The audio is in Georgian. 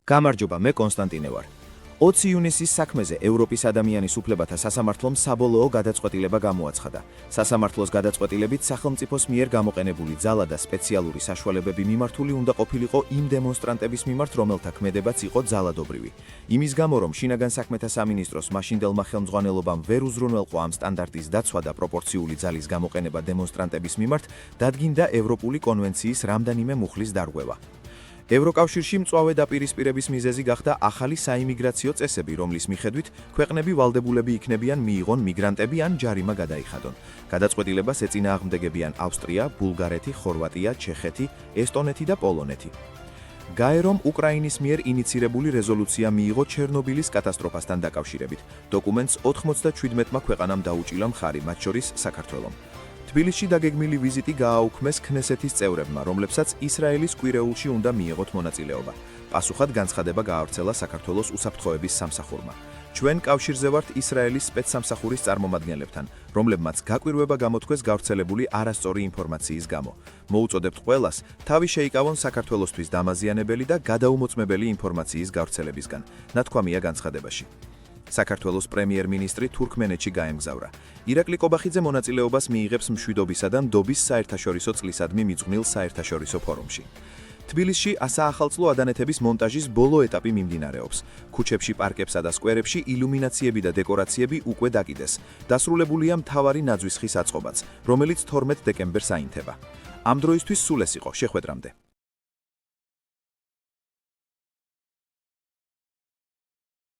გამარჯობა, მე კონსტანტინე ვარ. 20 ივნისის საქმეზე ევროპის ადამიანის უფლებათა სასამართლომ საბოლოო გადაწყვეტილება გამოაცხადა. სასამართლოს გადაწყვეტილებით სახელმწიფოს მიერ გამოყენებული ძალა და სპეციალური საშუალებები მიმართული უნდა ყოფილიყო იმ დემონსტრანტების მიმართ, რომელთა ქმედებაც იყო ძალადობრივი. იმის გამო, რომ შინაგან საქმეთა სამინისტროს მაშინდელმა ხელმძღვანელობამ ვერ უზრუნველყო ამ სტანდარტის დაცვა და პროპორციული ძალის გამოყენება დემონსტრანტების მიმართ, დადგინდა ევროპული კონვენციის რამდენიმე მუხლის დარღვევა. ევროკავშირში მწვავე დაპირისპირების მიზეზი გახდა ახალი საიმიგრაციო წესები, რომლის მიხედვით ქვეყნები ვალდებულები იქნებიან მიიღონ მიგრანტები ან ჯარიმა გადაიხადონ. გადაწყვეტილებას ეწინააღმდეგებიან ავსტრია, ბულგარეთი, ხორვატია, ჩეხეთი, ესტონეთი და პოლონეთი. გაერომ უკრაინის მიერ ინიცირებული რეზოლუცია მიიღო ჩერნობილის კატასტროფასთან დაკავშირებით. დოკუმენტს 97-მა ქვეყანამ დაუჭილა მხარი, მათ შორის საქართველომ. თბილისში დაგეგმილი ვიზიტი გააუქმეს ქნესეთის წევრებმა, რომლებსაც ისრაელის კვირეულში უნდა მიიღოთ მონაწილეობა. პასუხად განცხადება გაავრცელა საქართველოს უსაფრთხოების სამსახურმა. ჩვენ კავშირზე ვართ ისრაელის სპეცსამსახურის წარმომადგენლებთან, რომლებმაც გაკვირვება გამოთქვეს გავრცელებული არასწორი ინფორმაციის გამო. მოუწოდებთ ყველას, თავი შეიკავონ საქართველოსთვის დამაზიანებელი და გადაუმოწმებელი ინფორმაციის გავრცელებისგან, ნათქვამია განცხადებაში. საქართველოს პრემიერ-მინისტრი თურქმენეთში გაემგზავრა. ირაკლი კობახიძე მონაწილეობას მიიღებს მშვიდობისა და ნდობის საერთაშორისო წლისადმი მიძღვნილ საერთაშორისო ფორუმში. თბილისში ასაახალწლო ადანეთების მონტაჟის ბოლო ეტაპი მიმდინარეობს. ქუჩებში, პარკებსა და სკვერებში ილუმინაციები და დეკორაციები უკვე დაკიდეს. დასრულებულია მთავარი ნაძვის ხის აწყობაც, რომელიც 12 დეკემბერს აინთება. ამ დროისთვის სულ ეს იყო, შეხვედრამდე.